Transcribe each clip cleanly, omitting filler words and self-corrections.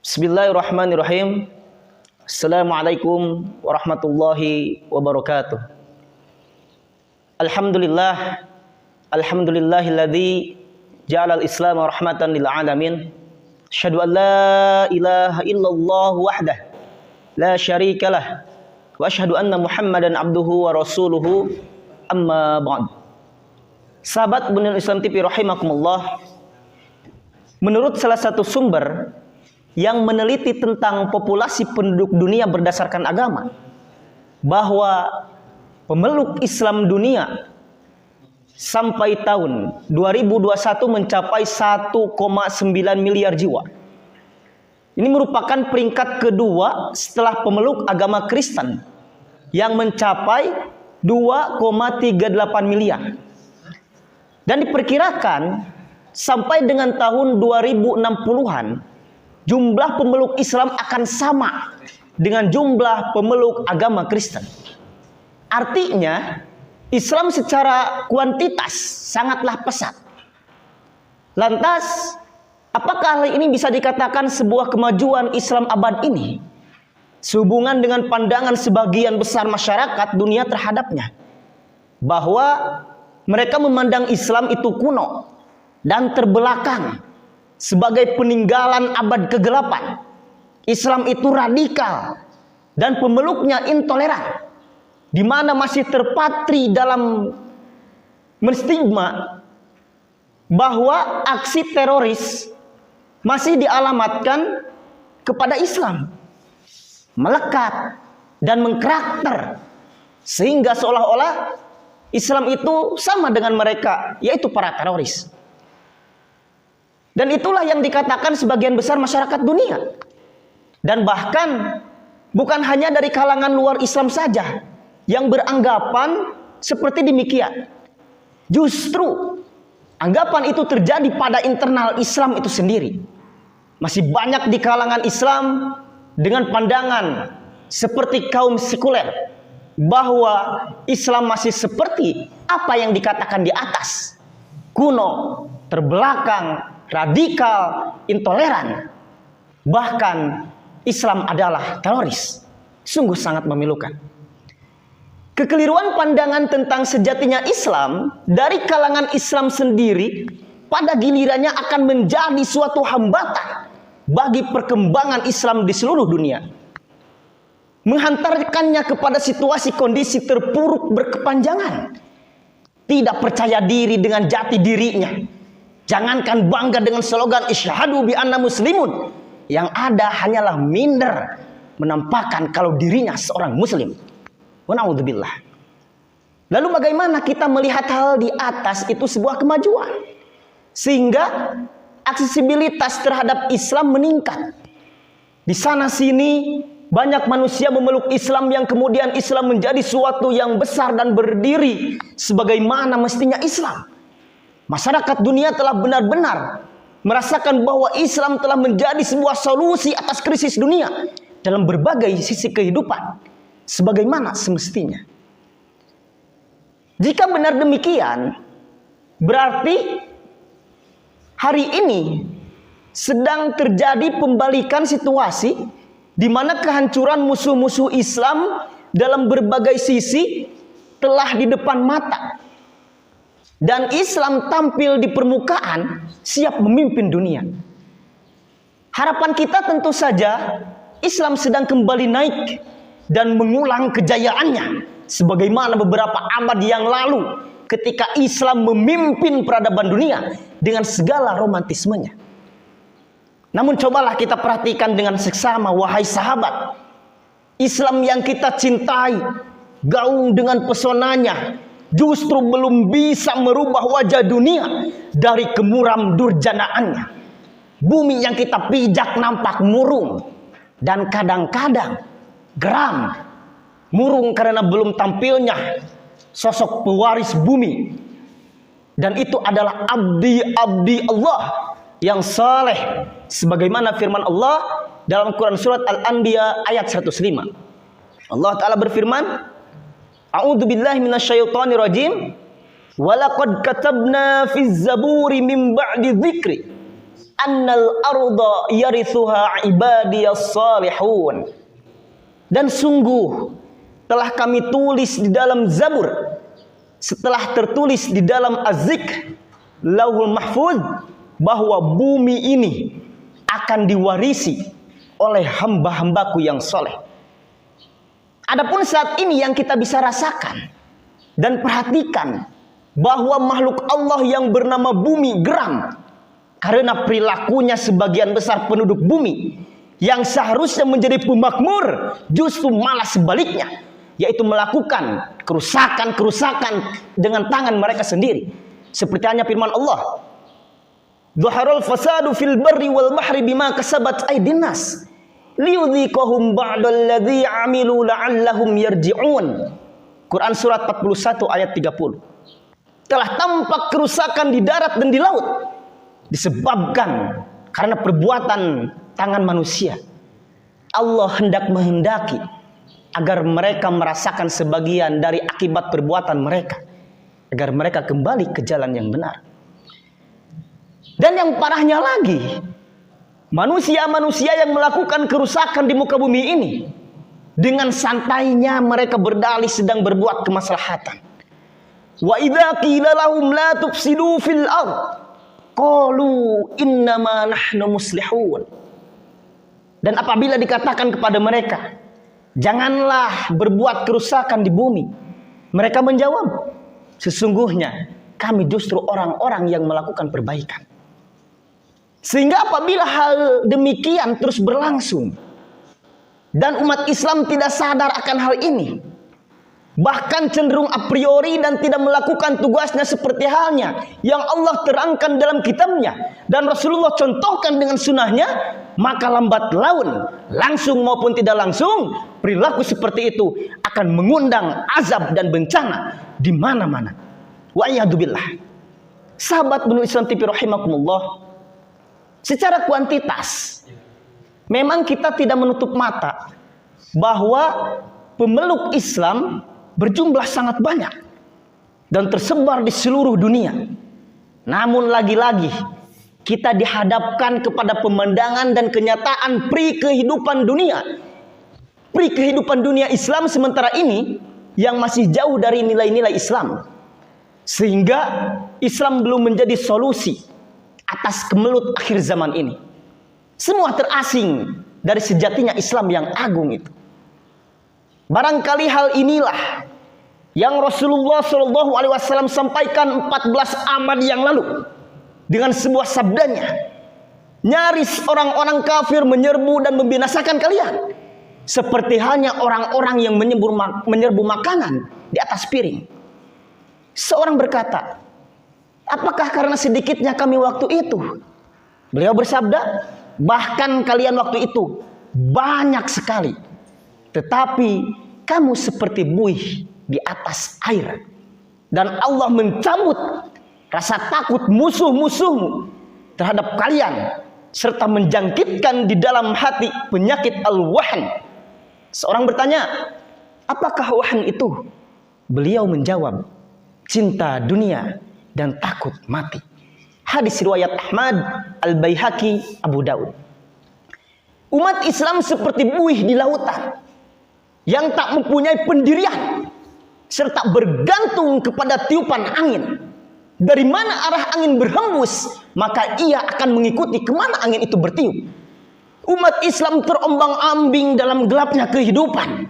Bismillahirrahmanirrahim. Assalamualaikum warahmatullahi wabarakatuh. Alhamdulillah, alhamdulillahilladzi ja'alal islam rahmatan lil alamin. Asyhadu an la ilaha illallah wahdah la syarikalah wa asyhadu anna Muhammadan abduhu wa rasuluhu, amma ba'd. Sahabat Bunur Islam TV rahimakumullah, menurut salah satu sumber yang meneliti tentang populasi penduduk dunia berdasarkan agama, bahwa pemeluk Islam dunia sampai tahun 2021 mencapai 1,9 miliar jiwa. Ini merupakan peringkat kedua setelah pemeluk agama Kristen yang mencapai 2,38 miliar. Dan diperkirakan sampai dengan tahun 2060-an jumlah pemeluk Islam akan sama dengan jumlah pemeluk agama Kristen. Artinya, Islam secara kuantitas sangatlah pesat. Lantas, apakah hal ini bisa dikatakan sebuah kemajuan Islam abad ini sehubungan dengan pandangan sebagian besar masyarakat dunia terhadapnya, bahwa mereka memandang Islam itu kuno dan terbelakang, sebagai peninggalan abad kegelapan? Islam itu radikal dan pemeluknya intoleran, di mana masih terpatri dalam menstigma bahwa aksi teroris masih dialamatkan kepada Islam, melekat dan mengkarakter, sehingga seolah-olah Islam itu sama dengan mereka, yaitu para teroris. Dan itulah yang dikatakan sebagian besar masyarakat dunia. Dan bahkan bukan hanya dari kalangan luar Islam saja yang beranggapan seperti demikian. Justru anggapan itu terjadi pada internal Islam itu sendiri. Masih banyak di kalangan Islam dengan pandangan seperti kaum sekuler, bahwa Islam masih seperti apa yang dikatakan di atas, kuno, terbelakang, radikal, intoleran. Bahkan Islam adalah teroris. Sungguh sangat memilukan. Kekeliruan pandangan tentang sejatinya Islam dari kalangan Islam sendiri pada gilirannya akan menjadi suatu hambatan bagi perkembangan Islam di seluruh dunia, menghantarkannya kepada situasi kondisi terpuruk berkepanjangan. Tidak percaya diri dengan jati dirinya, jangankan bangga dengan slogan isyhadu bi anna muslimun, yang ada hanyalah minder menampakkan kalau dirinya seorang muslim. Wa na'udzubillah. Lalu bagaimana kita melihat hal di atas itu sebuah kemajuan, sehingga aksesibilitas terhadap Islam meningkat. Di sana sini banyak manusia memeluk Islam yang kemudian Islam menjadi suatu yang besar dan berdiri sebagaimana mestinya Islam. Masyarakat dunia telah benar-benar merasakan bahwa Islam telah menjadi sebuah solusi atas krisis dunia dalam berbagai sisi kehidupan, sebagaimana semestinya. Jika benar demikian, berarti hari ini sedang terjadi pembalikan situasi di mana kehancuran musuh-musuh Islam dalam berbagai sisi telah di depan mata. Dan Islam tampil di permukaan, siap memimpin dunia. Harapan kita tentu saja Islam sedang kembali naik dan mengulang kejayaannya, sebagaimana beberapa abad yang lalu ketika Islam memimpin peradaban dunia dengan segala romantismenya. Namun cobalah kita perhatikan dengan seksama, wahai sahabat. Islam yang kita cintai, gaung dengan pesonanya, justru belum bisa merubah wajah dunia dari kemuram durjanaannya. Bumi yang kita pijak nampak murung dan kadang-kadang geram. Murung karena belum tampilnya sosok pewaris bumi. Dan itu adalah abdi-abdi Allah yang saleh, sebagaimana firman Allah dalam Quran surat Al-Anbiya ayat 105. Allah Ta'ala berfirman, A'udzu billahi minasyaitonir rajim. Walaqad katabna fiz zaburi min ba'di dzikri annal arda yarithuha ibadiyas salihun. Dan sungguh telah kami tulis di dalam Zabur, setelah tertulis di dalam Az-Zikr, Lauhul Mahfuz, bahwa bumi ini akan diwarisi oleh hamba-hambaku yang soleh. Adapun saat ini yang kita bisa rasakan dan perhatikan, bahwa makhluk Allah yang bernama bumi geram karena perilakunya sebagian besar penduduk bumi yang seharusnya menjadi pemakmur justru malah sebaliknya, yaitu melakukan kerusakan-kerusakan dengan tangan mereka sendiri. Seperti hanya firman Allah, "Dhaharul fasadu fil barri wal bahri bima kasabat aydin nas liyudhiqahum ba'dalladzi 'amilu la'allahum yarji'un." Quran surat 41 ayat 30. Telah tampak kerusakan di darat dan di laut disebabkan karena perbuatan tangan manusia. Allah hendak menghendaki agar mereka merasakan sebagian dari akibat perbuatan mereka, agar mereka kembali ke jalan yang benar. Dan yang parahnya lagi, manusia-manusia yang melakukan kerusakan di muka bumi ini, dengan santainya mereka berdalih sedang berbuat kemaslahatan. Wa idza qila lahum la tufsidu fil ardh qalu innama nahnu muslihun. Dan apabila dikatakan kepada mereka, janganlah berbuat kerusakan di bumi, mereka menjawab, sesungguhnya kami justru orang-orang yang melakukan perbaikan. Sehingga apabila hal demikian terus berlangsung dan umat Islam tidak sadar akan hal ini, bahkan cenderung a priori dan tidak melakukan tugasnya seperti halnya yang Allah terangkan dalam kitabnya dan Rasulullah contohkan dengan sunnahnya, maka lambat laun, langsung maupun tidak langsung, perilaku seperti itu akan mengundang azab dan bencana di mana-mana. Wa'iyadzubillah. Sahabat Benu Islam TV rahimakumullah, secara kuantitas memang kita tidak menutup mata bahwa pemeluk Islam berjumlah sangat banyak dan tersebar di seluruh dunia. Namun lagi-lagi kita dihadapkan kepada pemandangan dan kenyataan pri kehidupan dunia. Pri kehidupan dunia Islam sementara ini yang masih jauh dari nilai-nilai Islam. Sehingga Islam belum menjadi solusi atas kemelut akhir zaman ini. Semua terasing dari sejatinya Islam yang agung itu. Barangkali hal inilah yang Rasulullah SAW sampaikan 14 abad yang lalu dengan sebuah sabdanya. Nyaris orang-orang kafir menyerbu dan membinasakan kalian, seperti halnya orang-orang yang menyerbu makanan di atas piring. Seorang berkata, apakah karena sedikitnya kami waktu itu? Beliau bersabda, bahkan kalian waktu itu banyak sekali, tetapi kamu seperti buih di atas air. Dan Allah mencabut rasa takut musuh-musuhmu terhadap kalian, serta menjangkitkan di dalam hati penyakit al-wahn. Seorang bertanya, apakah wahn itu? Beliau menjawab, cinta dunia dan takut mati. Hadis riwayat Ahmad, Al-Baihaqi, Abu Daud. Umat Islam seperti buih di lautan yang tak mempunyai pendirian serta bergantung kepada tiupan angin. Dari mana arah angin berhembus, maka ia akan mengikuti kemana angin itu bertiup. Umat Islam terombang-ambing dalam gelapnya kehidupan.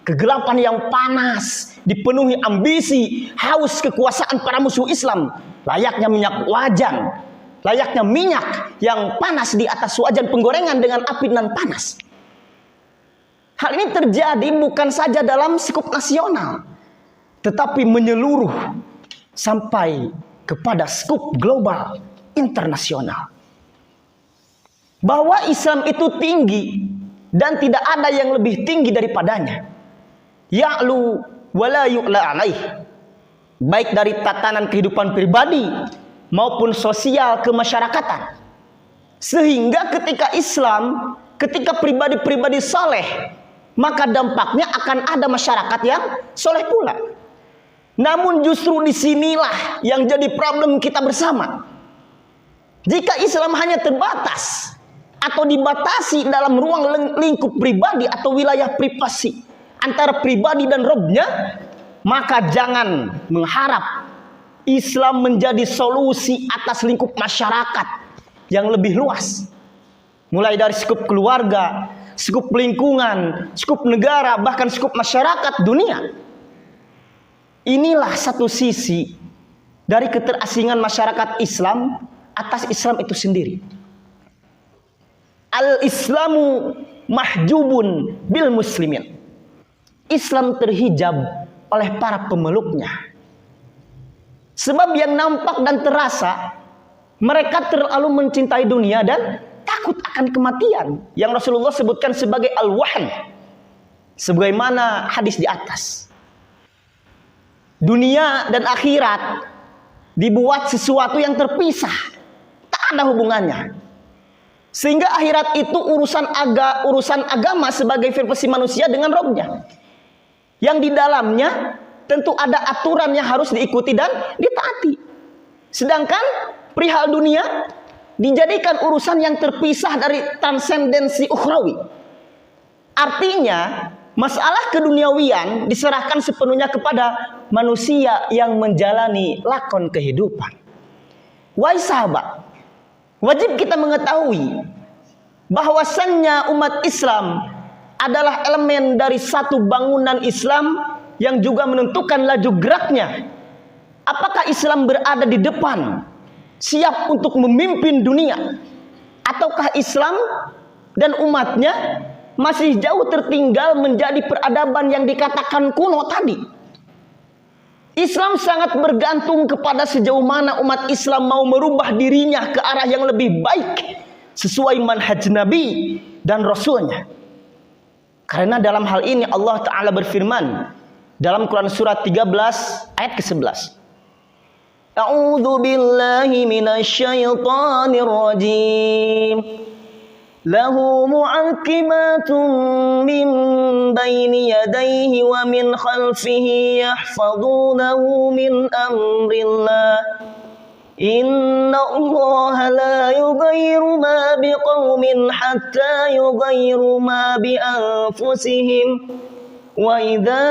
Kegelapan yang panas, dipenuhi ambisi, haus kekuasaan para musuh Islam, layaknya minyak wajan, layaknya minyak yang panas di atas wajan penggorengan dengan api nan panas. Hal ini terjadi bukan saja dalam skup nasional, tetapi menyeluruh sampai kepada skup global internasional. Bahwa Islam itu tinggi dan tidak ada yang lebih tinggi daripadanya. Ya'lu wala yu'la alaih. Baik dari tatanan kehidupan pribadi maupun sosial kemasyarakatan. Sehingga ketika Islam, ketika pribadi-pribadi soleh, maka dampaknya akan ada masyarakat yang soleh pula. Namun justru disinilah yang jadi problem kita bersama. Jika Islam hanya terbatas atau dibatasi dalam ruang lingkup pribadi atau wilayah privasi antara pribadi dan Robnya, maka jangan mengharap Islam menjadi solusi atas lingkup masyarakat yang lebih luas. Mulai dari skup keluarga, skup lingkungan, skup negara, bahkan skup masyarakat dunia. Inilah satu sisi dari keterasingan masyarakat Islam atas Islam itu sendiri. Al-Islamu mahjubun bil muslimin. Islam terhijab oleh para pemeluknya. Sebab yang nampak dan terasa, mereka terlalu mencintai dunia dan takut akan kematian, yang Rasulullah sebutkan sebagai al-wahn, sebagaimana hadis di atas. Dunia dan akhirat dibuat sesuatu yang terpisah, tak ada hubungannya. Sehingga akhirat itu urusan agama sebagai versi manusia dengan Robnya, yang di dalamnya tentu ada aturan yang harus diikuti dan ditaati. Sedangkan perihal dunia dijadikan urusan yang terpisah dari transendensi ukhrawi. Artinya masalah keduniawian diserahkan sepenuhnya kepada manusia yang menjalani lakon kehidupan. Wahai sahabat, wajib kita mengetahui bahwasannya umat Islam adalah elemen dari satu bangunan Islam yang juga menentukan laju geraknya. Apakah Islam berada di depan, siap untuk memimpin dunia, ataukah Islam dan umatnya masih jauh tertinggal menjadi peradaban yang dikatakan kuno tadi? Islam sangat bergantung kepada sejauh mana umat Islam mau merubah dirinya ke arah yang lebih baik sesuai manhaj Nabi dan Rasulnya. Karena dalam hal ini Allah Ta'ala berfirman dalam Quran surat 13 ayat ke-11. A'udzu billahi minasyaitonir rajim. Lahu mu'aqibatun min baini yadayhi wa min khalfihi yahfazunahu min amrillah. Inna Allah la yughayyiru ma biqaumin hatta yughayyiru ma bi anfusihim. Wa idza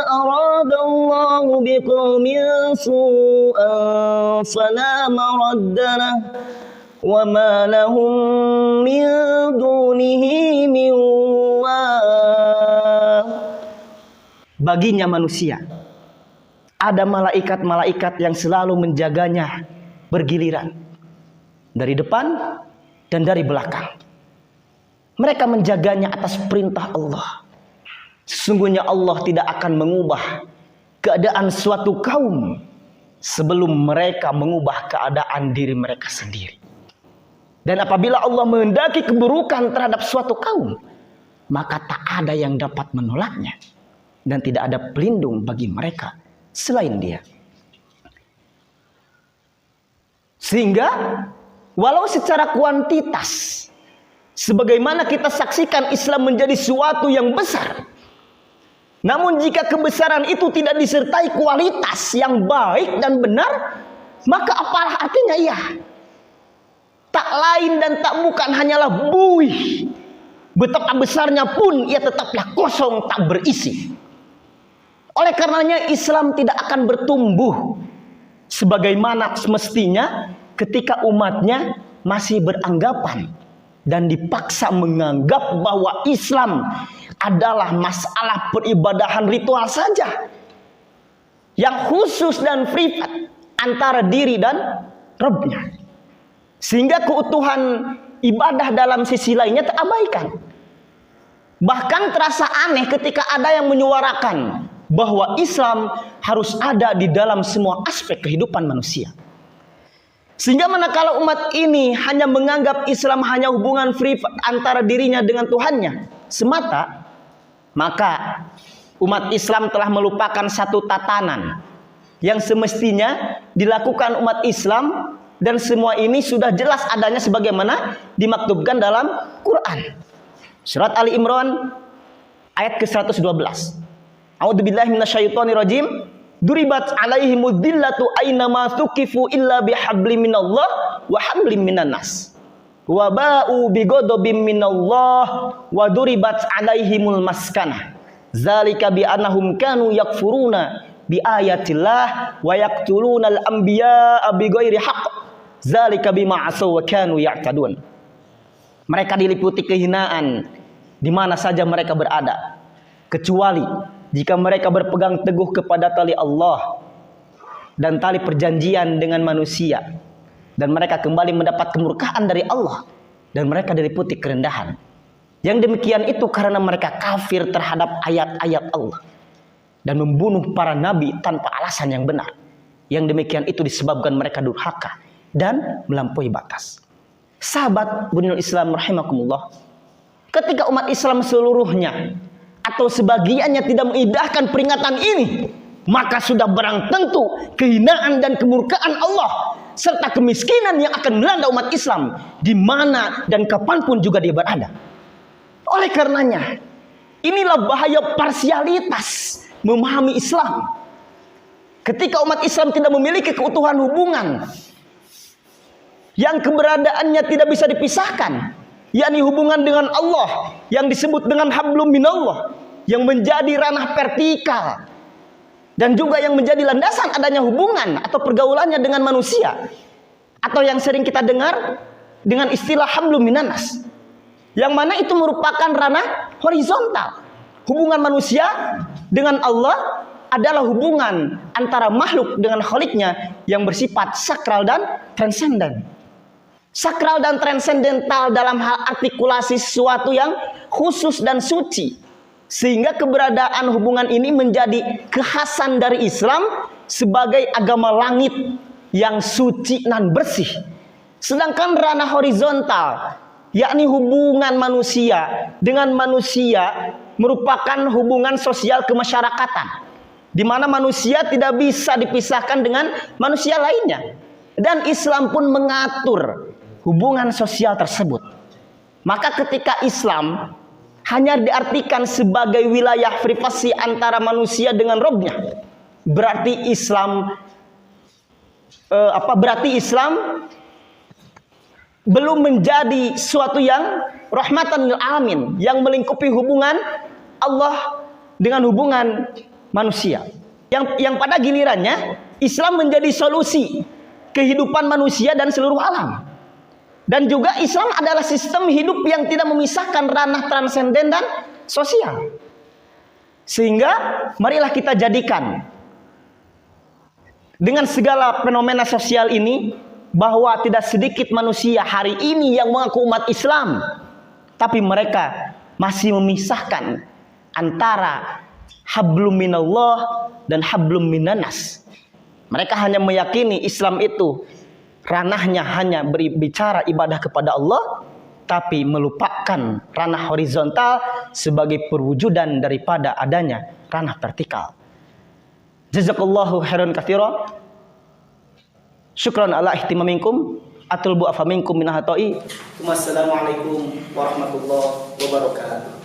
arada Allah biqaumin su'an fala maradda lahu wa ma lahum min dunihi min wal. Baginya manusia ada malaikat-malaikat yang selalu menjaganya bergiliran dari depan dan dari belakang. Mereka menjaganya atas perintah Allah. Sesungguhnya Allah tidak akan mengubah keadaan suatu kaum sebelum mereka mengubah keadaan diri mereka sendiri. Dan apabila Allah menghendaki keburukan terhadap suatu kaum, maka tak ada yang dapat menolaknya, dan tidak ada pelindung bagi mereka selain Dia. Sehingga walau secara kuantitas, sebagaimana kita saksikan Islam menjadi suatu yang besar, namun jika kebesaran itu tidak disertai kualitas yang baik dan benar, maka apalah artinya ia? Tak lain dan tak bukan hanyalah buih. Betapa besarnya pun ia tetaplah kosong, tak berisi. Oleh karenanya Islam tidak akan bertumbuh sebagaimana semestinya ketika umatnya masih beranggapan dan dipaksa menganggap bahwa Islam adalah masalah peribadahan ritual saja, yang khusus dan privat antara diri dan Rabbnya, sehingga keutuhan ibadah dalam sisi lainnya terabaikan. Bahkan terasa aneh ketika ada yang menyuarakan bahwa Islam harus ada di dalam semua aspek kehidupan manusia. Sehingga manakala umat ini hanya menganggap Islam hanya hubungan privat antara dirinya dengan Tuhannya semata, maka umat Islam telah melupakan satu tatanan yang semestinya dilakukan umat Islam, dan semua ini sudah jelas adanya sebagaimana dimaktubkan dalam Quran. Surat Ali Imran ayat ke-112. A'udzubillahi minasyaitonirrajim. Duribat alaihimud dillatu aina ma thuqifu illa bihabli minallah wa hablim minan nas. Wa ba'u bighadabim minallah wa duribat 'alaihimul maskanah. Zalika bi annahum kanu yakfuruna bi ayatillah wa yaqtulunal anbiya'a bighairi haqq. Zalika bima 'asaw wa kanu ya'tadun. Mereka diliputi kehinaan di mana saja mereka berada, kecuali jika mereka berpegang teguh kepada tali Allah dan tali perjanjian dengan manusia, dan mereka kembali mendapat kemurkaan dari Allah, dan mereka diliputi kerendahan. Yang demikian itu karena mereka kafir terhadap ayat-ayat Allah dan membunuh para nabi tanpa alasan yang benar. Yang demikian itu disebabkan mereka durhaka dan melampaui batas. Sahabat Bunul Islam rahimakumullah, ketika umat Islam seluruhnya atau sebagiannya tidak mengindahkan peringatan ini, maka sudah barang tentu kehinaan dan kemurkaan Allah serta kemiskinan yang akan melanda umat Islam di mana dan kapanpun juga dia berada. Oleh karenanya, inilah bahaya parsialitas memahami Islam. Ketika umat Islam tidak memiliki keutuhan hubungan yang keberadaannya tidak bisa dipisahkan, yakni hubungan dengan Allah yang disebut dengan hablum minallah, yang menjadi ranah vertikal dan juga yang menjadi landasan adanya hubungan atau pergaulannya dengan manusia, atau yang sering kita dengar dengan istilah hablum minanas, yang mana itu merupakan ranah horizontal. Hubungan manusia dengan Allah adalah hubungan antara makhluk dengan Khaliknya yang bersifat sakral dan transenden. Sakral dan transendental dalam hal artikulasi sesuatu yang khusus dan suci, sehingga keberadaan hubungan ini menjadi kekhasan dari Islam sebagai agama langit yang suci dan bersih. Sedangkan ranah horizontal, yakni hubungan manusia dengan manusia, merupakan hubungan sosial kemasyarakatan, di mana manusia tidak bisa dipisahkan dengan manusia lainnya, dan Islam pun mengatur hubungan sosial tersebut. Maka ketika Islam hanya diartikan sebagai wilayah privasi antara manusia dengan Robnya, berarti Islam Islam belum menjadi suatu yang rahmatan lil alamin, yang melingkupi hubungan Allah dengan hubungan manusia, yang pada gilirannya Islam menjadi solusi kehidupan manusia dan seluruh alam. Dan juga Islam adalah sistem hidup yang tidak memisahkan ranah transenden dan sosial. Sehingga marilah kita jadikan dengan segala fenomena sosial ini, bahwa tidak sedikit manusia hari ini yang mengaku umat Islam, tapi mereka masih memisahkan antara hablum minallah dan hablum minanas. Mereka hanya meyakini Islam itu ranahnya hanya berbicara ibadah kepada Allah, tapi melupakan ranah horizontal sebagai perwujudan daripada adanya ranah vertikal. Jazakallahu khairan katsira. Syukran ala ihtimaminkum. Atulbu afaminkum minahatoi. Wassalamualaikum warahmatullahi wabarakatuh.